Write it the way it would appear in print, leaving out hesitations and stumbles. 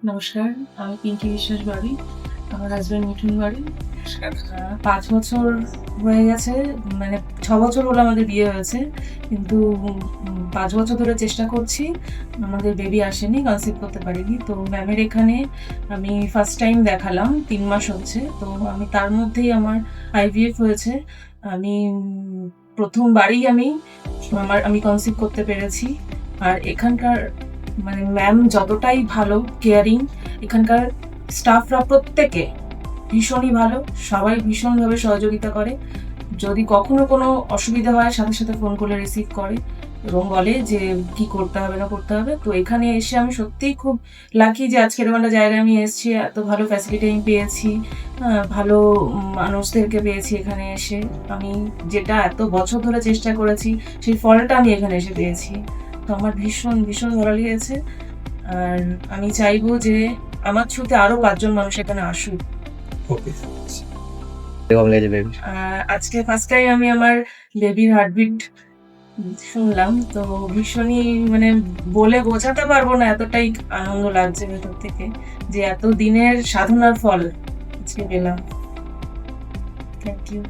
নমস্কার, আমি পিঙ্কি বিশ্বাস বাড়ি। আমার হাসব্যান্ড মিঠুন বাড়ি। নমস্কার। ৫ বছর হয়ে গেছে, মানে ৬ বছর হলো আমাদের বিয়ে হয়েছে। কিন্তু ৫ বছর ধরে চেষ্টা করছি। আমাদের বেবি আসেনি, কনসিভ করতে পারিনি। তো ম্যামের এখানে আমি ফার্স্ট টাইম দেখালাম, ৩ মাস হচ্ছে। তো আমি তার মধ্যেই আমার IVF হয়েছে। আমি ১ম বারেই আমি কনসিভ করতে পেরেছি। আর এখানকার মানে ম্যাম যতটাই ভালো, কেয়ারিং, এখানকার স্টাফরা প্রত্যেকে ভীষণই ভালো। সবাই ভীষণভাবে সহযোগিতা করে। যদি কখনো কোনো অসুবিধা হয় সাথে, সাথে ফোন করলে রিসিভ করে এবং বলে যে কি করতে হবে না করতে হবে। তো এখানে এসে আমি সত্যিই খুব লাকি যে আজকে এরকম একটা জায়গায় আমি এসেছি। এত ভালো ফ্যাসিলিটি আমি পেয়েছি। ভালো মানুষদেরকে পেয়েছি এখানে এসে। আমি যেটা এত বছর ধরে চেষ্টা করেছি সেই ফলটা আমি এখানে এসে পেয়েছি। তো আমার ভীষণ, ভীষণ ভালো লেগেছে। আর আমি চাইবো যে আমার থ্রুতে আরো ৫ জন মানুষ এখানে আসুক। ওকে। কিরকম লেগেছে বেবি? আজকে ফার্স্ট টাইম আমি আমার বেবির হার্টবিট শুনলাম। তো ভীষণই মানে বলে বোঝাতে পারবো না, এতটাই আনন্দ লাগছে ভেতর থেকে যে এত দিনের সাধনার ফল আজকে পেলাম। Thank you.